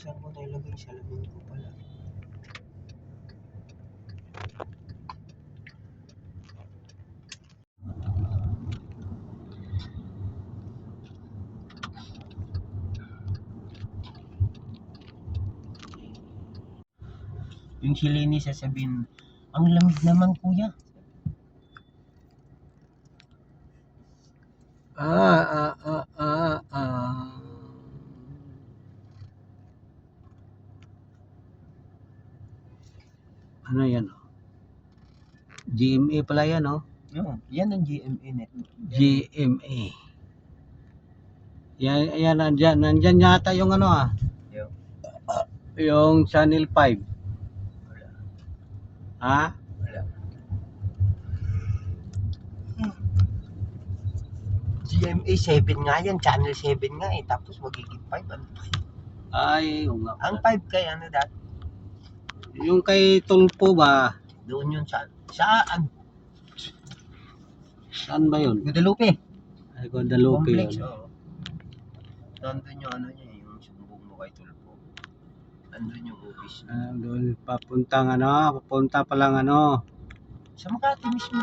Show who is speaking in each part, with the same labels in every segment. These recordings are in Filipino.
Speaker 1: Saan ko nailagay? Sa lamin ko pala. Yung si Lenny sasabihin, ang lamig naman kuya.
Speaker 2: Ano yan? GMA pala yan, oh.
Speaker 1: No, yan ang GMA net.
Speaker 2: GMA. Yan, nandyan yata yung ano,
Speaker 1: Yo.
Speaker 2: yung Channel 5.
Speaker 1: Wala.
Speaker 2: Ha?
Speaker 1: Wala. GMA 7 nga yan, Channel 7 nga eh. Tapos magiging 5. Ano pa?
Speaker 2: Ay, yung nga.
Speaker 1: Ang 5 kay ano dati?
Speaker 2: Yung kay Tulpo ba?
Speaker 1: Doon yun saan?
Speaker 2: Saan ba yun?
Speaker 1: Guadalupe.
Speaker 2: Ay, Guadalupe
Speaker 1: Complex,
Speaker 2: yun.
Speaker 1: oo. Nandun yung ano niya, yung sumbong mo kay Tulpo. Nandun yung office niya.
Speaker 2: Doon papunta pa lang ano.
Speaker 1: Sa Makati mismo.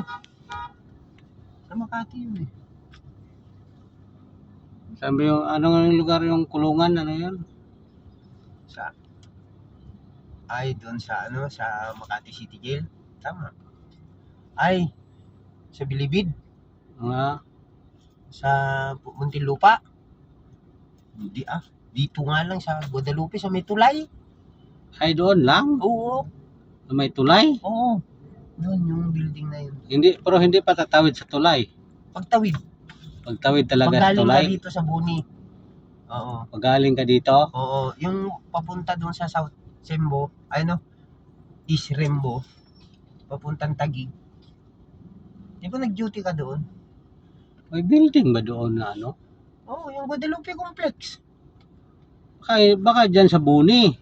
Speaker 1: Sa Makati yun eh.
Speaker 2: Sabi yung, anong lugar yung kulungan, ano yun?
Speaker 1: Ay, doon sa ano, sa Makati City Jail. Tama. Ay, sa Bilibid.
Speaker 2: Nga.
Speaker 1: Sa Muntinlupa. Hindi dito nga lang sa Guadalupe, sa may tulay.
Speaker 2: Ay, doon lang?
Speaker 1: Oo.
Speaker 2: May tulay?
Speaker 1: Oo. Doon yung building na yun.
Speaker 2: Pero hindi pa tatawid sa tulay.
Speaker 1: Pagtawid.
Speaker 2: Pagtawid talaga sa
Speaker 1: Pagaling
Speaker 2: tulay?
Speaker 1: ka dito sa Buni. Oo.
Speaker 2: Pagaling ka dito?
Speaker 1: Oo. Yung papunta doon sa South Sembo, East Rembo, papuntang Taguig. Di ba nag-duty ka doon?
Speaker 2: May building ba doon na ano?
Speaker 1: Oo, yung Guadalupe Complex.
Speaker 2: Baka dyan sa Buni.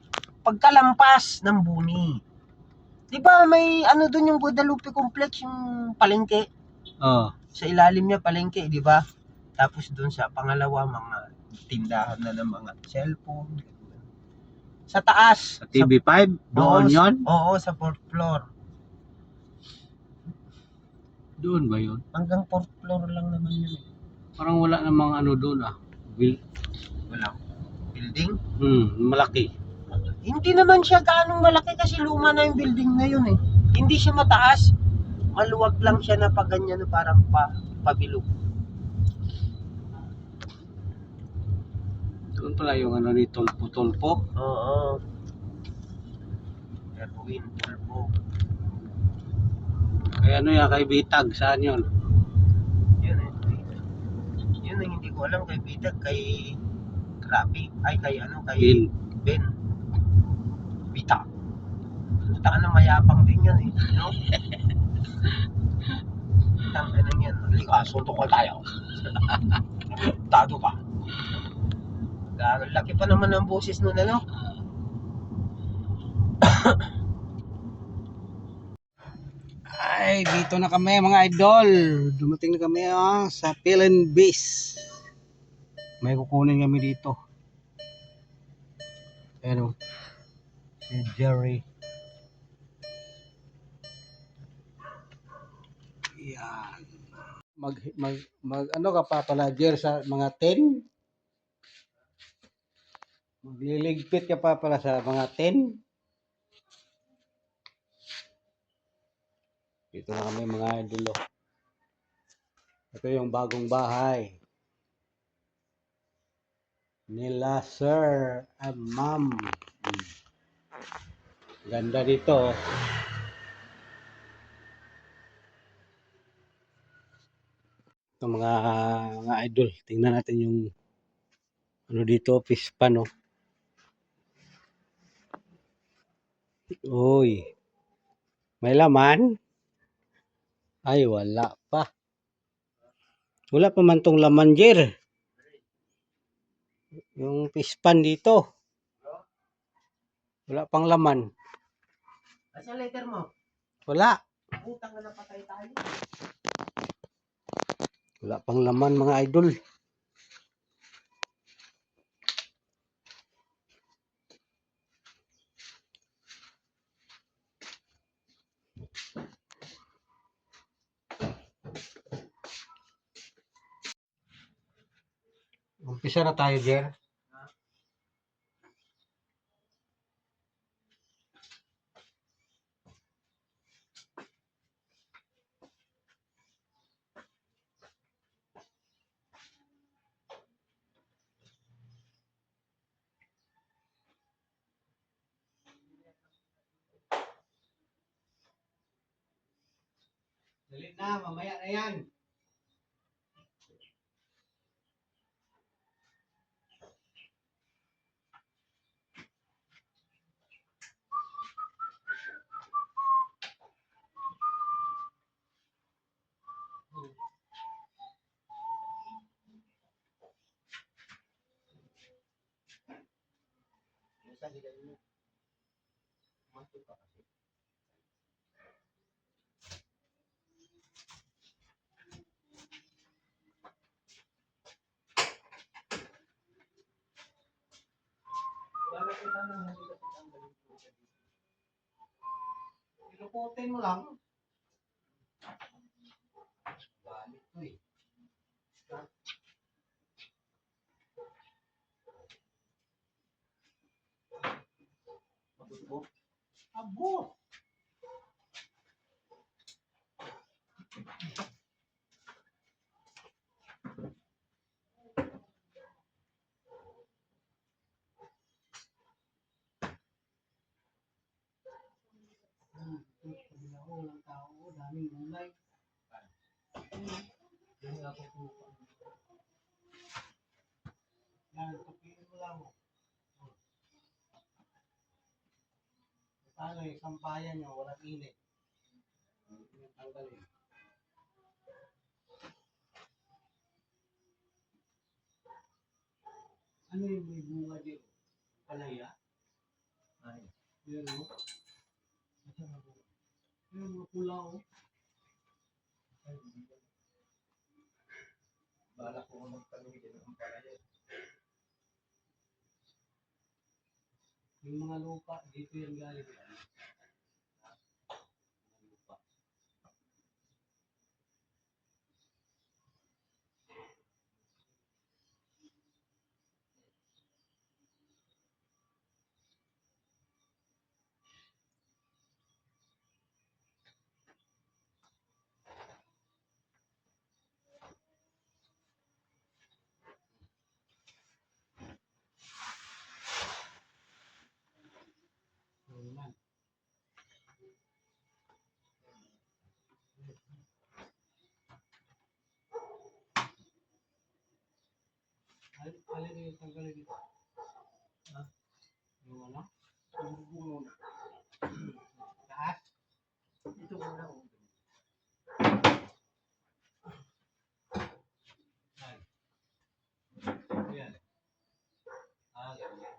Speaker 1: Pagkalampas ng Buni. Di ba may ano doon yung Guadalupe Complex, yung palengke?
Speaker 2: Oh.
Speaker 1: Sa ilalim niya palengke, di ba? Tapos doon sa pangalawa, mga tindahan na ng mga cellphone. Sa taas.
Speaker 2: Sa TV5? Doon yun?
Speaker 1: Oo, sa 4th floor.
Speaker 2: Doon ba yun?
Speaker 1: Hanggang 4th floor lang naman yun eh.
Speaker 2: Parang wala namang ano doon
Speaker 1: Wala. Building?
Speaker 2: Malaki.
Speaker 1: Hindi naman siya gaanong malaki kasi luma na yung building na yun eh. Hindi siya mataas. Maluwag lang siya na paganyan na parang pabilog.
Speaker 2: Doon pala yung ano ni Tulpo.
Speaker 1: Oo. Erwin Tulpo.
Speaker 2: Kaya ano yan, kay Bitag, saan yun?
Speaker 1: Yun eh. Yun ang hindi ko alam kay Bitag, kay Krabi. Ay, kay Ben. Bitag. Taka na mayabang din yun eh. No? Tangka na yan. Halika, suntok ko tayo. Tago ka. Laki pa naman ang boses nun, ano?
Speaker 2: Ay, dito na kami mga idol. Dumating na kami sa Philippine Base. May kukunin kami dito. Ano? Si Jerry. Yan. Ano ka pa pala, Jer, sa mga 10? Magliligpit ka pa pala sa mga 10? Dito na kami mga idol. Ito yung bagong bahay nila Sir and Ma'am. Ganda dito. Ito mga idol. Tingnan natin yung ano dito, fish pan, oh. Uy. May laman? Ay, wala pa. Wala pa man tong laman, Jer. Yung fish pan dito. Wala pang laman.
Speaker 1: Asa letter mo?
Speaker 2: Wala.
Speaker 1: Utang na napatay tayo.
Speaker 2: Wala pang laman mga idol. Umpisa na tayo, Jer. Dali na, mamaya na yan.
Speaker 1: Minsan hindi ganun. Masuk ka kasi. Wala ko sana hindi kasi tanggalin po siya dito.
Speaker 2: Iluputin mo lang. Balik ko eh.
Speaker 1: Abot mo.
Speaker 2: Abot! Walang tao, daming gulay.
Speaker 1: Yung ako po.
Speaker 2: Yan, tupiin mo lang. Paano yung sampayan nyo, walang init. Tanggalin. Ano yung may bunga dito? Palaya?
Speaker 1: Ay.
Speaker 2: Yan o. Yan mga pula o.
Speaker 1: Ay, hindi ko. Bala ko magtanong din ang palaya.
Speaker 2: Yung mga lupa, dito yung galing. Lupa. Naman. Alin yung tanggalin dito? Ha? Yung ano? Yung bunga. Taas?
Speaker 1: Ito muna ako.
Speaker 2: Yan. Ah, ganyan.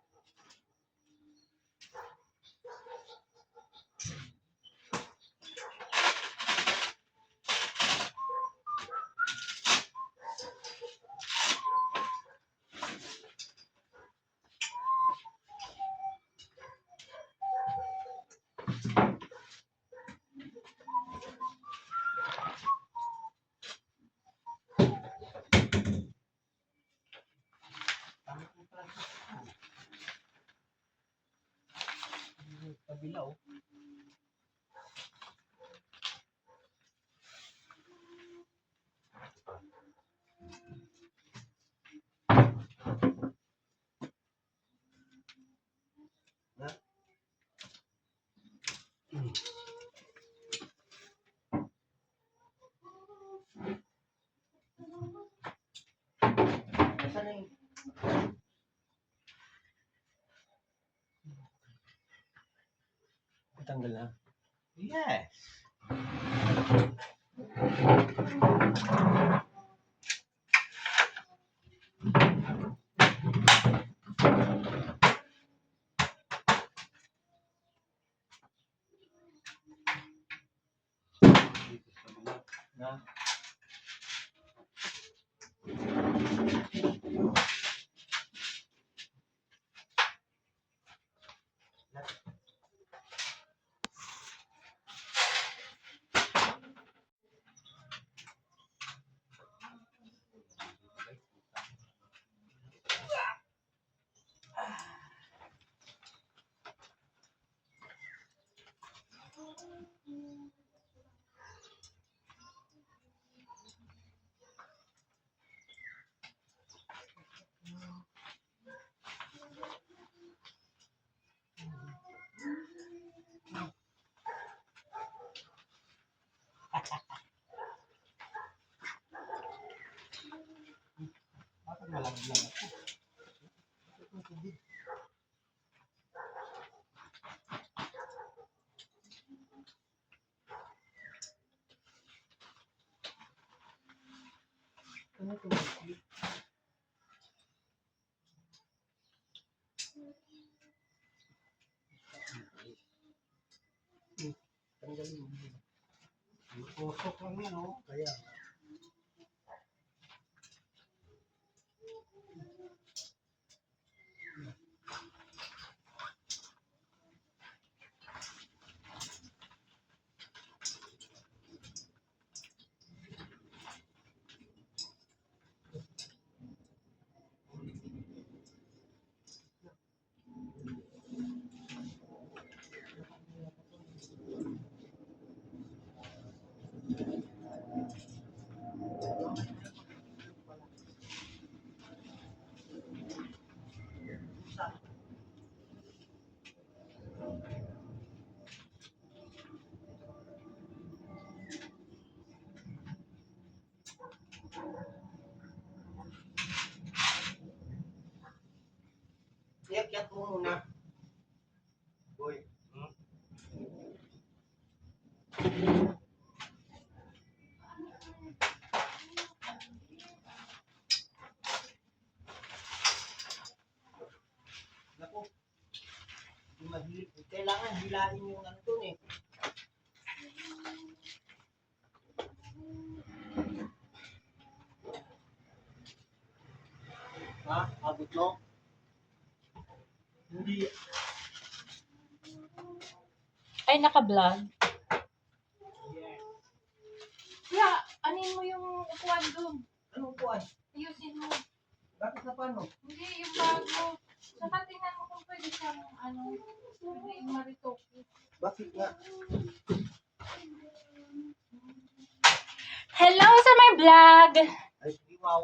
Speaker 2: Kabila oh.
Speaker 1: Nasaan na yung... Tanggal na.
Speaker 2: Yes.
Speaker 1: Na.
Speaker 2: Malaglag ako. Ano ito? Tanggalin mo. Pusok lang yan, oh. Kaya. Iyak-iyak mo muna. Boy. Naku. Kailangan hilahin yung nandun eh. Ha? Abot mo? Hindi.
Speaker 3: Ay, naka-vlog.
Speaker 2: Yes.
Speaker 3: Kaya, anin mo yung upuan doon.
Speaker 2: Anong puwan?
Speaker 3: Ayusin mo.
Speaker 2: Bakit na paano?
Speaker 3: Hindi, yung bag mo. Saka tingnan mo kung pwede siyang, hindi maritoki.
Speaker 2: Bakit nga?
Speaker 3: Hello sa my vlog!
Speaker 2: Ay, wow.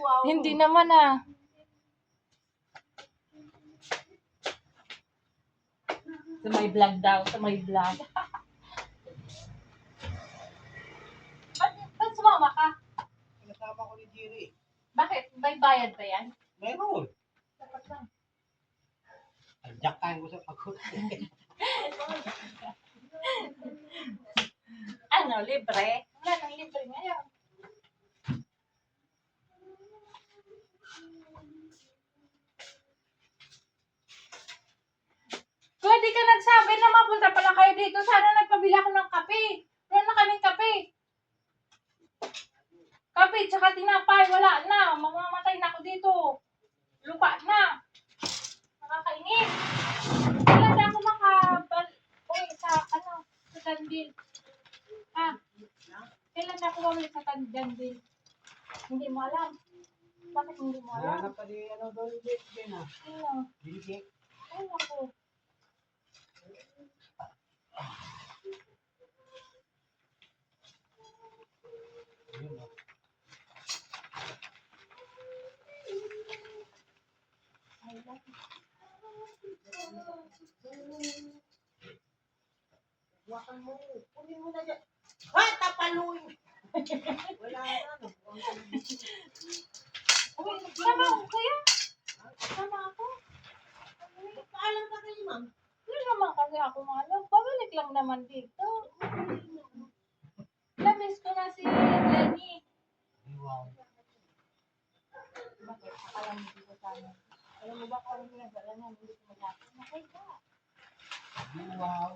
Speaker 2: Wow.
Speaker 3: Hindi naman ah. Sa my vlog daw, sa my vlog. Ba't sumama ka?
Speaker 2: Pinasama ko ni Jerry.
Speaker 3: Bakit? May bayad ba yan?
Speaker 2: Meron.
Speaker 3: Dapat lang.
Speaker 2: Adyakan ko sa pagod.
Speaker 3: Ano, libre? Wala nang libre ngayon. Pwede ka nagsabi na mapunta pala kayo dito. Sana nagpabila ako ng kape. Wala na kaming kape. Kape, tsaka tinapay. Wala na. Mamamatay na ako dito. Lupa na. Nakakainis. Kailan na ako uwi sa, sa Danville. Kailan na ako uwi sa Danville? Hindi mo alam. Bakit hindi mo alam?
Speaker 2: Hanap pa di ano doon din ah.
Speaker 3: Ano?
Speaker 2: Bilgi.
Speaker 3: Ay, ako.
Speaker 2: Yun ah. Wakan mo. Kunin mo na dyan. Ha! Tapaluin! Wala na.
Speaker 3: Sama ako kaya? Sama ako?
Speaker 2: Paalam ka kayo, ma'am.
Speaker 3: Hindi naman kasi ako pabalik lang naman dito. Namiss ko na si Lenny.
Speaker 2: Wow.
Speaker 3: Bakit? Alam mo dito sa amin. Alam mo ba kung ano ginagawa niya? Hindi ko malapit. Nakay ka.
Speaker 2: Wow.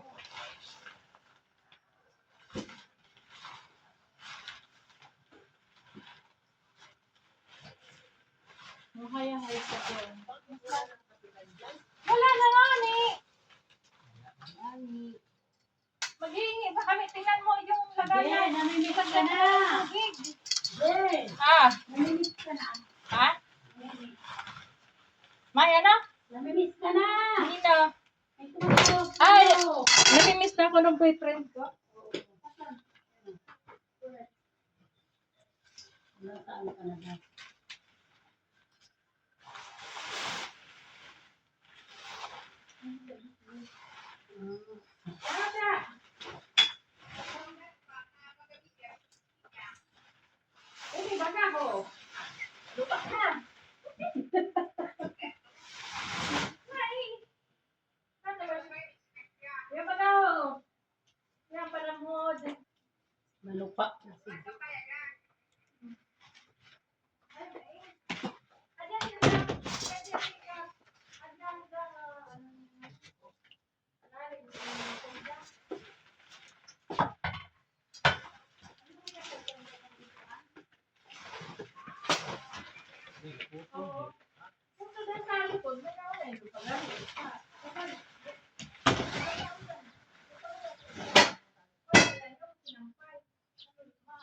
Speaker 3: Mahaya-haya sa ko. Wala na nga ni. Maghihingi ba kami? Tingnan mo yung lagayan.
Speaker 4: Namimiss ka na. Ben,
Speaker 3: Ah,
Speaker 4: namimiss ka na.
Speaker 3: ha? May ano?
Speaker 4: Namimiss ka na.
Speaker 3: Nino?
Speaker 4: Ay, tumawag
Speaker 3: Ay,
Speaker 4: sa'yo.
Speaker 3: namimiss na ako ng boyfriend ko.
Speaker 4: Nasaan ka na ba? Lupa. Kasi.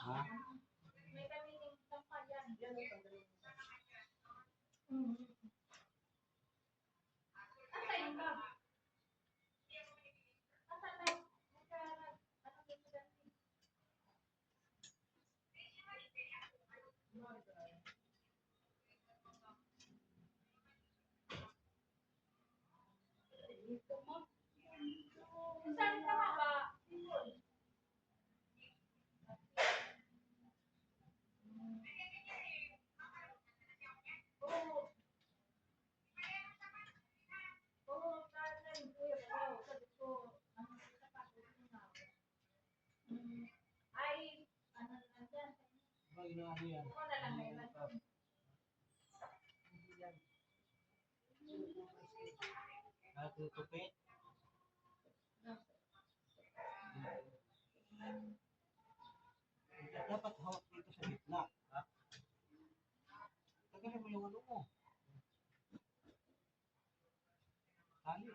Speaker 2: Ha? Ano yan? Tutupi? Dapat hawak dito sa gitna. Ha? Tagalin mo yung ano mo. Tali.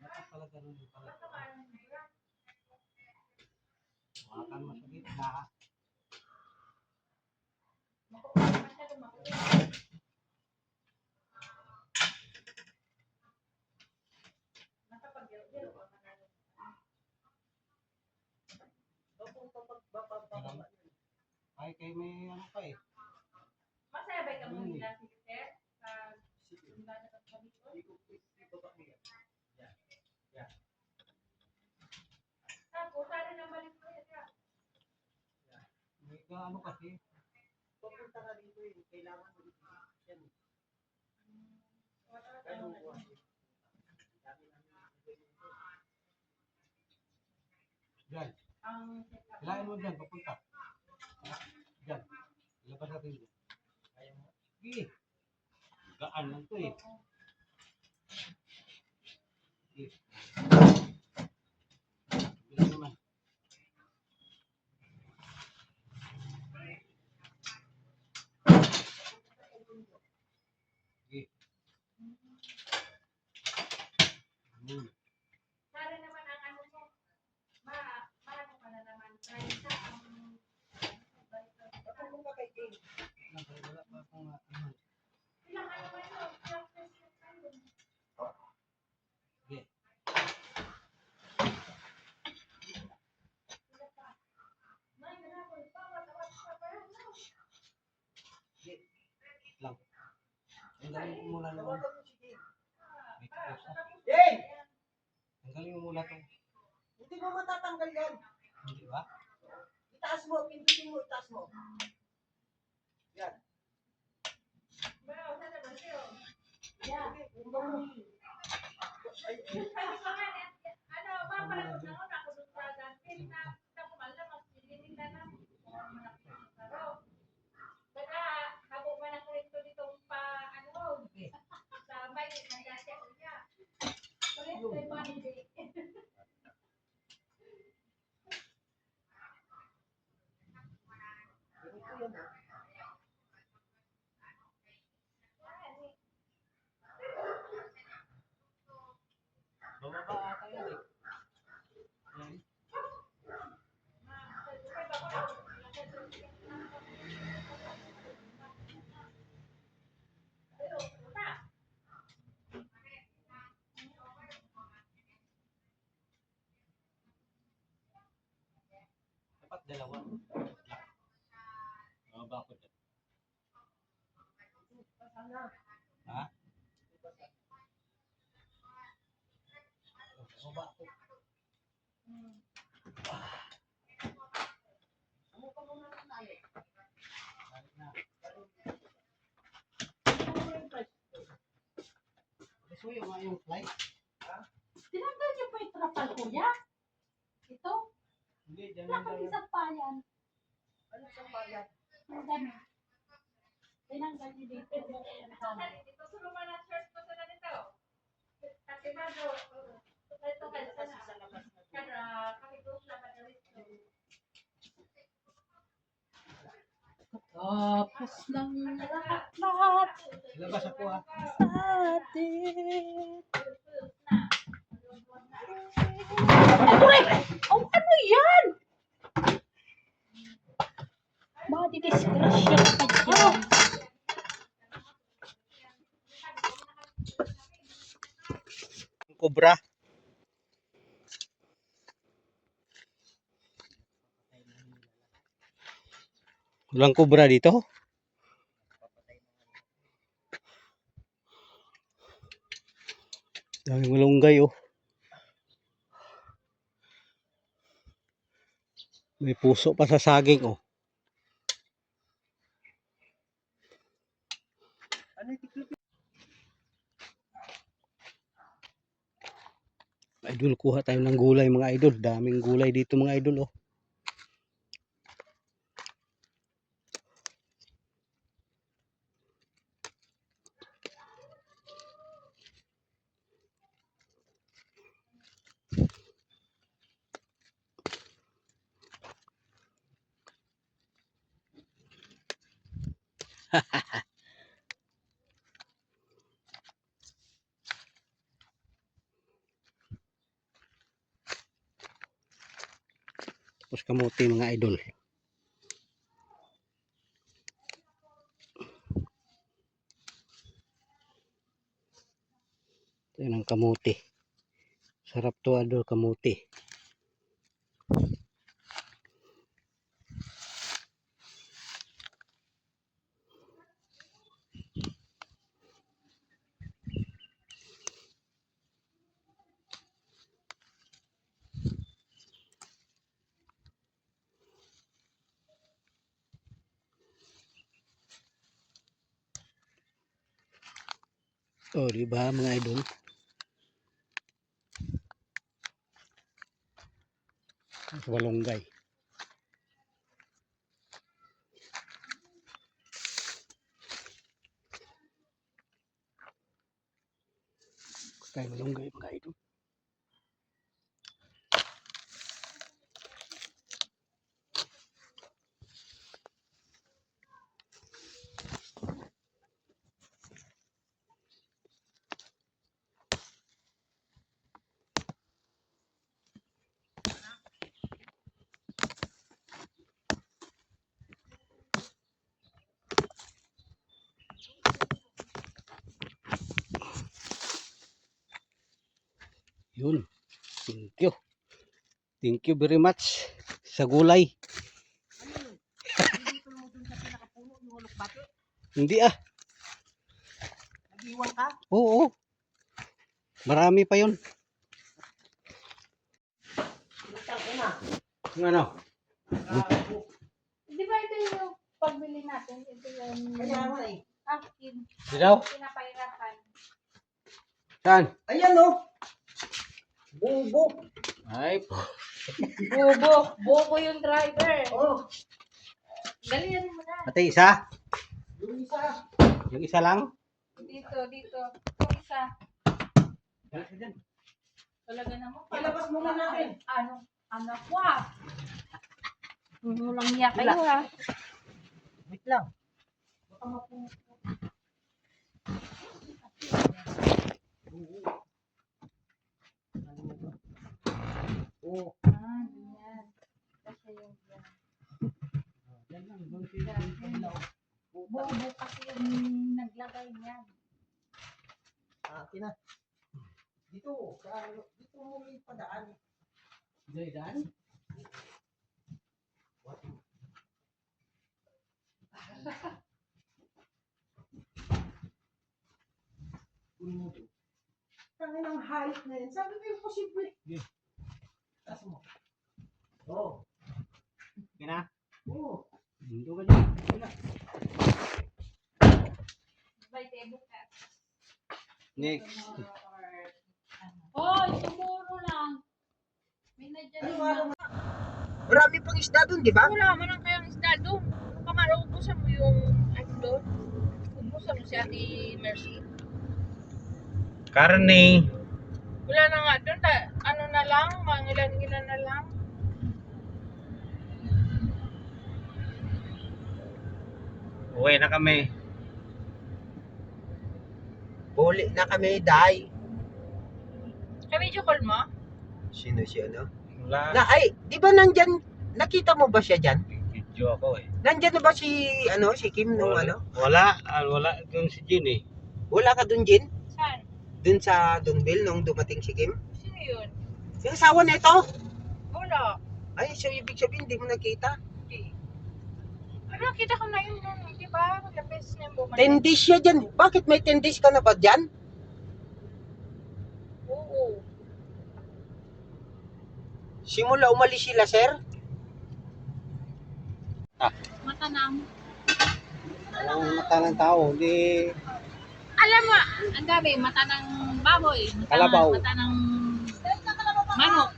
Speaker 2: Dapat pala ganun yung pala. Hawakan mo sa gitna. Ay, kay may ano pa eh.
Speaker 3: Masabay ka mo
Speaker 2: Yun eh.
Speaker 3: nila si Sir sa sunda na pagpapalito. Tapos, sana na balik mo yan.
Speaker 2: May ano kasi.
Speaker 1: Pupunta ka dito eh. Kailangan mo dito. Yan.
Speaker 2: Diyan.
Speaker 3: Ang
Speaker 2: Kailangan mo dyan, papunta. Ha? Diyan. Ilabas natin dyan.
Speaker 1: Ayaw mo.
Speaker 2: Sige. Gaan lang to eh. Sige. Bilang naman. Sige.
Speaker 3: sana naman ang ano mo, marami ka na naman. Try sa ang
Speaker 1: Papunta kay King.
Speaker 2: Wala pa akong ano.
Speaker 3: ilang ano ba yun? Ilang question tayo.
Speaker 2: Sige.
Speaker 3: May grabe, tawat pa yan.
Speaker 2: Sige. Lang. Tanggalin mo muna naman.
Speaker 1: Tawagan mo si King.
Speaker 2: May tapos na.
Speaker 1: King!
Speaker 2: Tanggalin mo muna to.
Speaker 1: Hindi mo matatanggal yan.
Speaker 2: Hindi ba?
Speaker 1: Itaas mo. Pindutin mo. Itaas mo. Yan.
Speaker 3: Pero, sana ba siyo?
Speaker 1: Yeah. Tingnan mo. Ay,
Speaker 3: Sabi ko nga, ano, papalagot na ako, nakulog sa dustbin na ako malam, mas nililita na. Pero, baka, habang manaklit ko ditong pa, ano, sa may, nangyasya ko niya. Ulit, may pahindi.
Speaker 1: ganito yan ah.
Speaker 2: Bababa ata yan eh. Yan. Dapat dalawa. Bababa ko dyan. Ha? Bababa ko.
Speaker 1: Ano pa muna ng tayo?
Speaker 2: Balik na.
Speaker 1: Ano mo yung price?
Speaker 2: Uy, yung fly.
Speaker 4: Tinanggal niyo pa yung trapal, kuya? Ito?
Speaker 2: Hindi, dyan
Speaker 4: Wala kang isang payan.
Speaker 1: Ano sa bayan?
Speaker 4: Ang dami. Tinanggal niyo dito.
Speaker 3: Ito sa luma ng shirt ko sa ganito. Kasi ba do, ito kasi sa labas na. Kada kahit doon siya madalit.
Speaker 4: Tapos ng lahat
Speaker 2: Labas ako ah.
Speaker 4: sa atin. Oh, ano yan? Madidisgrasya ka dyan.
Speaker 2: Cobra. Walang cobra dito? Daming malunggay oh. May puso pa sa saging oh. Idol, kuha tayo ng gulay mga idol. Daming gulay dito mga idol oh. Tapos kamote mga idol. Ito yun ang kamote. Sarap to idol, kamote. Oh, di ba mga idol? Walunggay. Kaya malunggay mga idol. Yun. Thank you. Thank you very much sa gulay. Hindi ah.
Speaker 1: Nag-iwan ka?
Speaker 2: Oo. Marami pa yun.
Speaker 1: Utang ina.
Speaker 2: Yung ano?
Speaker 3: Di ba ito yung pagbili natin? Ito yung
Speaker 1: Kaya nga eh.
Speaker 3: akin.
Speaker 2: Di daw?
Speaker 3: Pinapahirapan.
Speaker 2: Saan?
Speaker 1: Ayan oh. Bubo.
Speaker 2: Ay,
Speaker 3: Bobo yung driver.
Speaker 1: Oh.
Speaker 3: Galingan mo na.
Speaker 2: pati isa?
Speaker 1: Yung isa.
Speaker 2: Yung isa lang?
Speaker 3: Dito. Yung isa. Talaga naman.
Speaker 1: Ilabas muna natin.
Speaker 3: Ano ko ah. Walang niya kayo ah.
Speaker 1: Wait lang. Baka mapuno. Oo.
Speaker 3: Yan. Kasi yung yan. Bobo kasi yung naglagay niyan.
Speaker 1: Akin na. Dito. Dito mo may padaan.
Speaker 2: Daan?
Speaker 1: Tangin ang height na yan. Sabi ko yung posible. Taas mo. Oo.
Speaker 2: Kina?
Speaker 1: Oo.
Speaker 2: Hindi ka dyan.
Speaker 3: By table cat.
Speaker 2: Next.
Speaker 4: Hoy, tumuro lang. May nadyan naman.
Speaker 1: Marami pang isda doon, di ba?
Speaker 3: Wala man ang kayang isda doon. Kung ka man, ubusan mo yung ano doon. Ubusan mo si Ate Mercy.
Speaker 2: Karne.
Speaker 3: Wala na nga doon. Ano na lang, mga ilan-ilan na lang.
Speaker 2: Uwi na kami.
Speaker 1: Uli na kami, day.
Speaker 3: Kami video call mo?
Speaker 1: Sino si ano?
Speaker 2: Wala.
Speaker 1: Ay, di ba nandyan, nakita mo ba siya dyan?
Speaker 2: Video ako eh.
Speaker 1: Nandyan na ba si, si Kim nung ano?
Speaker 2: Wala. Wala doon si Jin eh.
Speaker 1: Wala ka dun, Jin?
Speaker 3: Saan?
Speaker 1: Dun sa Dongbel nung dumating si Kim?
Speaker 3: Sino yun?
Speaker 1: Yung asawa na ito?
Speaker 3: Wala.
Speaker 1: Ay, so ibig sabihin, hindi mo nakita?
Speaker 3: Hindi. Ano, nakita ko na yun nun. Di ba? Lapis na yung bumalik.
Speaker 1: 10 days siya dyan. Bakit may 10 days ka na ba dyan?
Speaker 3: Oo.
Speaker 1: Simula umalis sila, sir?
Speaker 4: Matanang.
Speaker 2: Walang mata ng tao. Hindi.
Speaker 4: Alam mo, ang dami, mata ng baboy.
Speaker 2: Kalabaw.
Speaker 4: Mata ng manok.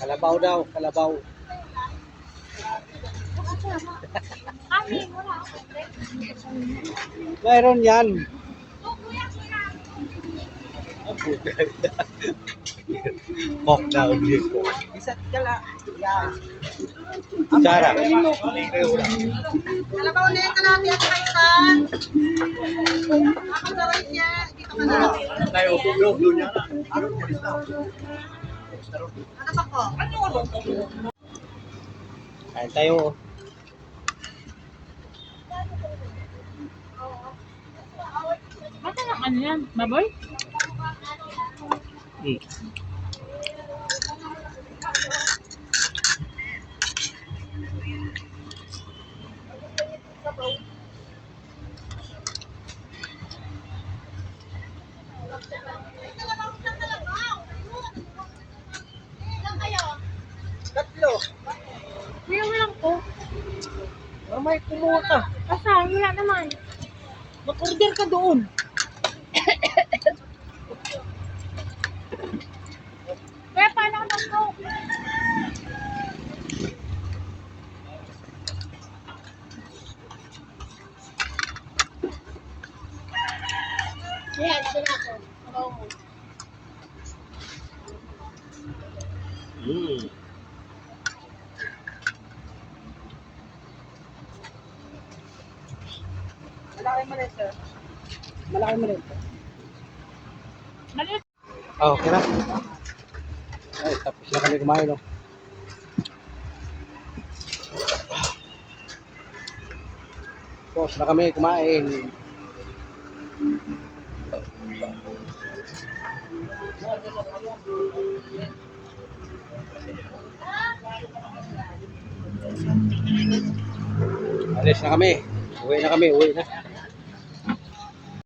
Speaker 2: Kalabaw daw. Kalabaw.
Speaker 4: Kami, wala.
Speaker 2: Mayroon yan. Kok daw.
Speaker 1: Isa't kala. Yan.
Speaker 2: Sara.
Speaker 1: Kalabaw na yung kalati at kaisan. Ako na rin niya. Dito ka na.
Speaker 2: Tayo. Doon niya na.
Speaker 1: Ano ba ko?
Speaker 2: Kain tayo.
Speaker 4: Mata ng ano yan? Baboy?
Speaker 2: Hmm.
Speaker 1: Tatlo.
Speaker 3: Kuya, walang ko.
Speaker 1: May kumuha ka.
Speaker 3: Asan? Wala naman.
Speaker 1: Mag-order ka doon.
Speaker 3: Kuya, paano ka nang ko?
Speaker 4: Yan, sila ko.
Speaker 2: Hmm.
Speaker 1: Malaki mo na, sir. Malaki mo na ito.
Speaker 3: Maliit.
Speaker 2: Oh, okay na. Ay, tapos na kami kumain, no? Tapos na kami kumain. Alis na kami. Uwi na kami, uwi na.